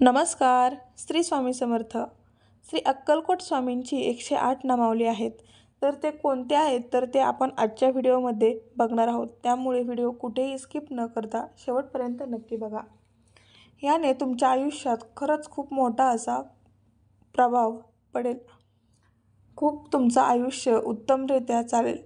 नमस्कार. श्री स्वामी समर्थ. श्री अक्कलकोट स्वामींची 108 नामावली आहेत. तर ते कोणते आहेत तर ते आपण आजच्या व्हिडिओमध्ये बघणार आहोत. त्यामुळे व्हिडिओ कुठेही स्किप न करता शेवटपर्यंत नक्की बघा. याने तुमच्या आयुष्यात खरंच खूप मोठा असा प्रभाव पडेल. खूप तुमचं आयुष्य उत्तमरित्या चालेल.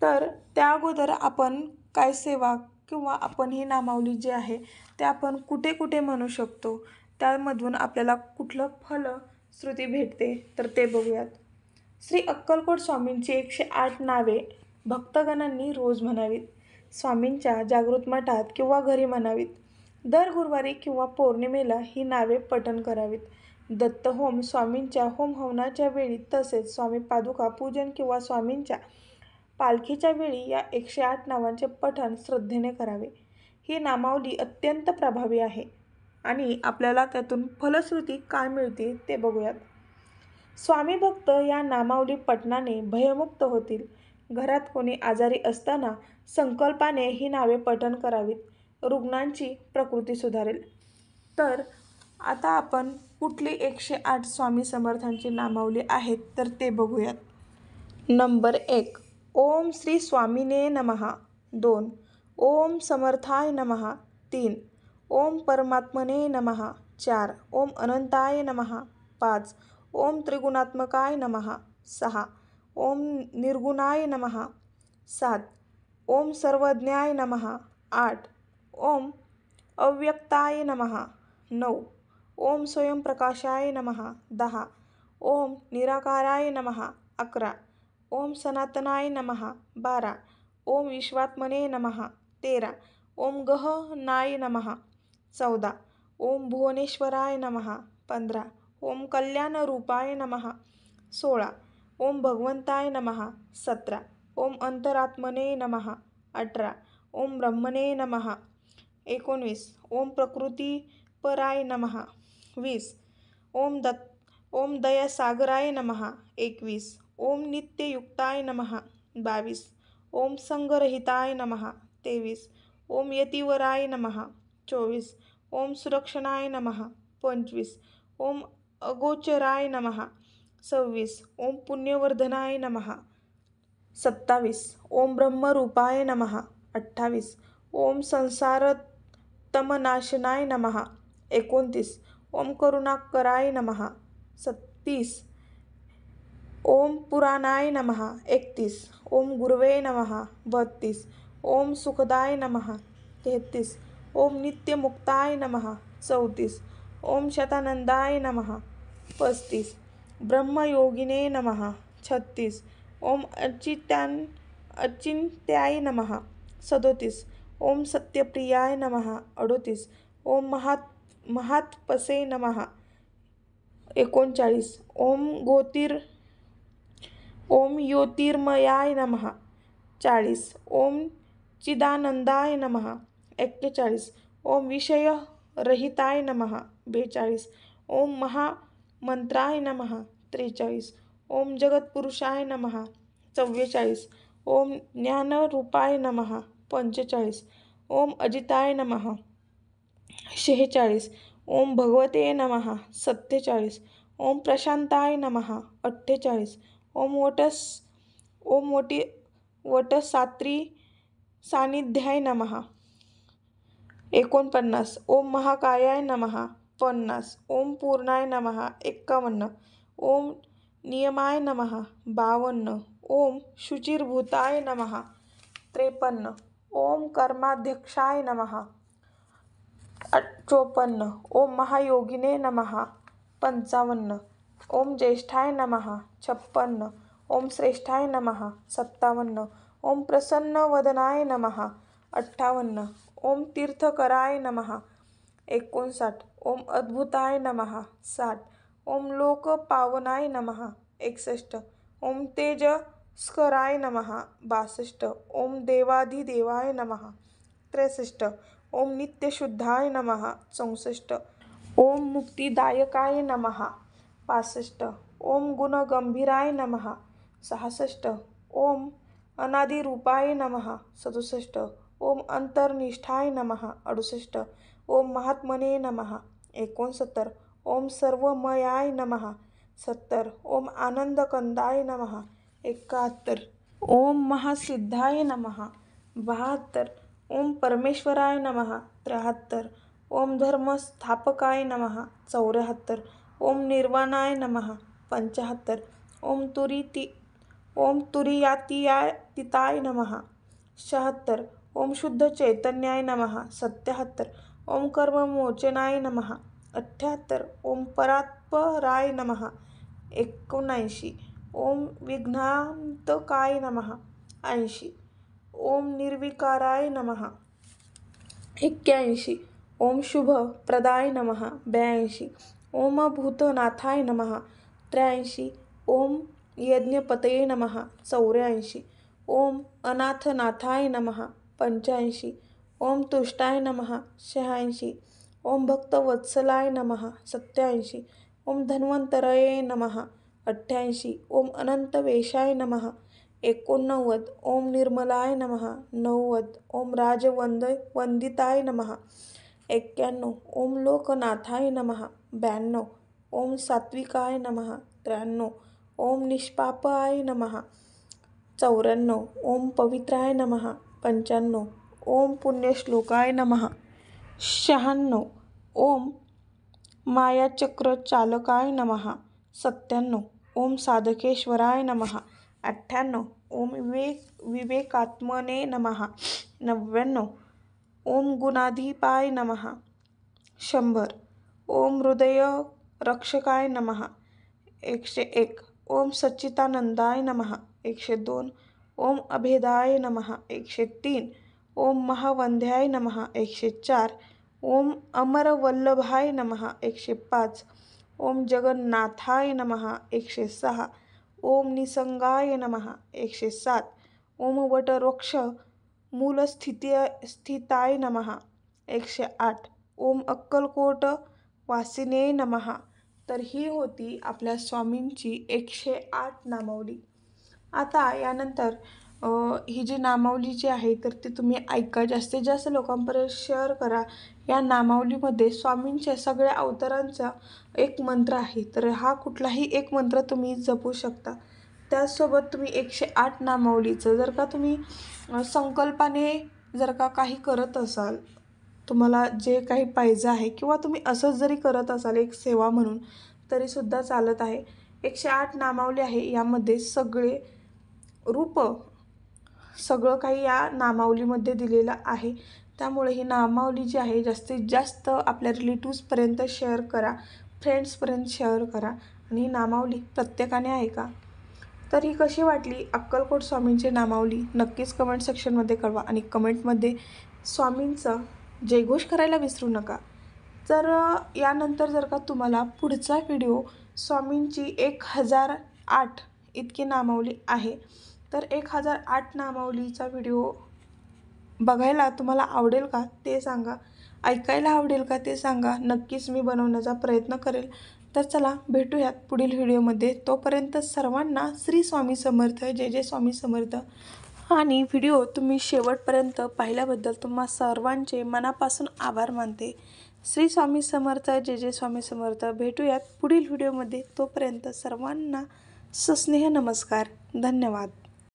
तर त्या अगोदर आपण काय सेवा किंवा आपण ही नामावली जी आहे ते आपण कुठे कुठे म्हणू शकतो, त्यामधून आपल्याला कुठलं फलश्रुती भेटते तर ते बघूयात. श्री अक्कलकोट स्वामींची 108 नावे भक्तगणांनी रोज म्हणावीत. स्वामींच्या जागृत मठात किंवा घरी म्हणावीत. दर गुरुवारी किंवा पौर्णिमेला ही नावे पठण करावीत. दत्तहोम, स्वामींच्या होम हवनाच्या वेळी तसेच स्वामी पादुका पूजन किंवा स्वामींच्या पालखीच्या वेळी या 108 नावांचे पठण श्रद्धेने करावे. ही नामावली अत्यंत प्रभावी आहे आणि आपल्याला त्यातून फलश्रुती काय मिळते ते बघूयात. स्वामी भक्त या नामावली पठणाने भयमुक्त होतील. घरात कोणी आजारी असताना संकल्पाने ही नावे पठण करावीत. रुग्णांची प्रकृती सुधारेल. तर आता आपण कुठली 108 स्वामी समर्थांची नामावली आहेत तर ते बघूयात. नंबर 1. ओम श्री स्वामीने नमः. 2. ओम समर्थाय नमः. 3. ओम परमात्मने नमः. 4. ओम अनंताय नमः. 5. ओम त्रिगुणात्मकाय नमः. 6. ओम निर्गुणाय नमः. 7. ओम सर्वज्ञाय नमः. 8. ओम अव्यक्ताय नमः. 9. ओम स्वयंप्रकाशाय नमः. 10. ओम निराकाराय नमः. 11. ओम सनातनाय नमः. 12. ओम विश्वात्मने नमः. 13. ओम गहनाय नमः. 14. ओम भुवनेश्वराय नमः. 15. ओम कल्याणरूपाय नमः. 16. ओम भगवंताय नमः. 17. ओम अंतरात्मने नमः. 18. ओम ब्रह्मणे नमः. 19. ओम प्रकृतीपराय नमः. 20. ओम दयासागराय नमः. 21. ओम नित्ययुक्ताय नमः. 22. ओम संगरहिताय नमः. 23. ओम यतिवराय नमः. 24. ओम सुरक्षणाय नमः. 25. ओम अगोचराय नमः. 26. ओम पुण्यवर्धनाय नमः. 27. ओम ब्रह्मरूपाय नमः. 28. ओम संसारतमनाशनाय नमः. 29. ओम करुणाकराय नमः. 30. ओम पुराणाय नमः. 31. ओम गुरवे नमः. 32. ओम सुखदाय नमः. 33. ओम नित्यमुक्ताय नमः. 34. ओम शतानंदाय नमः. 35. ब्रह्मयोगिने नमः. 36. ओम अचिंत्याय नमः. 37. ओम सत्यप्रियाय नमः. 38. ओम महात्पसे नमः. 39. ओम ज्योतिर्मयाय नमः. 40. ओम चिदानंदाय नमः. 41. ओम विषयरहिताय नमः. 42. ओम महामंत्राय नमः. 43. ओम जगत्पुरुषाय नमः. 44. ओम ज्ञानरूपाय नमः. 45. ओम अजिताय नमः. 46. ओम भगवते नमः. 47. ओम प्रशांताय नमः. 48. ओम वटसात्री सान्निध्याय नमः. 49. ओम महाकायाय नमः. 50. ओम पूर्णाय नमः. 51. ओम नियमाय नमः. 52. ओम शुचिर्भूताय नमः. 53. ओम कर्माध्यक्षाय नमः. 54. ओम महायोगिने नमः. 55. ओम ज्येष्ठाय नमः. 56. ओम श्रेष्ठाय नमः. 57. ओम प्रसन्नवदनाय नमः. 58. ओम तीर्थकराय नमः. 59. ओम अद्भुताय नमः. 60. ओम लोकपावनाय नमः. 61. ओम तेजस्कराय नमः. 62. ओम देवाधिदेवाय नमः. 63. ओम नित्यशुद्धाय नमः. 64. ओम मुक्तिदायकाय नमः. 65. ओम गुणगंभीराय नमः. 66. ओम अनादिरूपाय नमः. 67. ओम अंतर्निष्ठाय नमः. 68. ओम महात्मने नमः. 69. ओम सर्वमयाय नमः. 70. ओम आनंदकंदाय नमः. 71. ओम महासिद्धाय नमः. 72. ओम परमेश्वराय नमः. 73. ओम धर्मस्थापकाय नमः. 74. ओम निर्वाणाय नमः. 75. ओम तुरीयातीताय नमः. 76. ओम शुद्ध चैतन्याय नमः. 77. ओम कर्ममोचनाय नमः. 78. ओम परात्पराय नमः. 79. ओम विघ्नांतकाय नमः. 80. ओम निर्विकाराय नमः. 81. ओम शुभप्रदाय नमः. 82. ओम भूतनाथाय नमः. 83. ओम यज्ञपतये नमः. 84. ओम अनाथनाथाय नमः. 85. ओम तुष्टाय नमः. 86. ओम भक्तवत्सलाय नमः. 87. ओम धन्वंतरये नमः. 88. ओम अनंतवेशाय नमः. 89. ओम निर्मलाय नमः. 90. ओम राजवंदिताय नमः. 91. ओम लोकनाथाय नमः. 92. ओम सात्विकाय नमः. 93. ओम निष्पापाय नमः. 94. ओम पवित्राय नमः. 95. ओम पुण्यश्लोकाय नमः. 96. ओम मायाचक्रचालकाय नमः. 97. ओम साधकेश्वराय नमः. 98. ओम विवेकात्मने नमः. 99. ओम गुणाधिपाय नमः. 100. ओम हृदयरक्षकाय नमः. 101. ओम सच्चिदानंदाय नमः. 102. ओम अभेदाय नमः. 103. ओम महावंद्याय नमः. 104. ओम अमरवल्लभाय नमः. 105. ओम जगन्नाथाय नमः. 106. ओम निसंगाय नमः. 107. ओम वटवृक्ष मूलस्थिताय नमः. 108. ओम अक्कलकोट वासिने नमः. तर ही होती आपल्या स्वामींची 108 नामावली. आता यानंतर ही जी नामावली जी आहे तर ती तुम्ही ऐका, जास्तीत जास्त लोकांपर्यंत शेअर करा. या नामावलीमध्ये स्वामींच्या सगळ्या अवतारांचा एक मंत्र आहे, तर हा कुठलाही एक मंत्र तुम्ही जपू शकता. त्याचसोबत तुम्ही 108 नामावलीचं जर का तुम्ही संकल्पाने जर का काही करत असाल, तुम्हाला जे काही पाहिजे आहे किंवा तुम्ही असंच जरी करत असाल एक सेवा म्हणून तरीसुद्धा चालत आहे. 108 नामावली आहे, यामध्ये सगळे रूप सगळं काही या नामावलीमध्ये दिलेलं आहे. त्यामुळे ही नामावली जी आहे जास्तीत जास्त आपल्या रिलेटिव्सपर्यंत शेअर करा, फ्रेंड्सपर्यंत शेअर करा आणि ही नामावली प्रत्येकाने ऐका. तर ही कशी वाटली अक्कलकोट स्वामींची नामावली नक्कीच कमेंट सेक्शनमध्ये कळवा आणि कमेंटमध्ये स्वामींचा जयघोष करायला विसरू नका. तर यानंतर जर का तुम्हाला पुढचा व्हिडिओ स्वामींची 1008 इतकी नामावली आहे, तर 1008 नामावलीचा व्हिडिओ बघायला तुम्हाला आवडेल का ते सांगा, ऐकायला आवडेल का ते सांगा. नक्कीच मी बनवण्याचा प्रयत्न करेल. तर चला भेटूयात पुढील व्हिडिओमध्ये. तोपर्यंत सर्वांना श्री स्वामी समर्थ. जय जय स्वामी समर्थ. आणि व्हिडिओ तुम्ही शेवटपर्यंत पाहिल्याबद्दल तुम्हा सर्वांचे मनापासून आभार मानते. श्री स्वामी समर्थ. जय जय स्वामी समर्थ. भेटूयात पुढील व्हिडिओमध्ये. तोपर्यंत सर्वांना सस्नेह नमस्कार. धन्यवाद.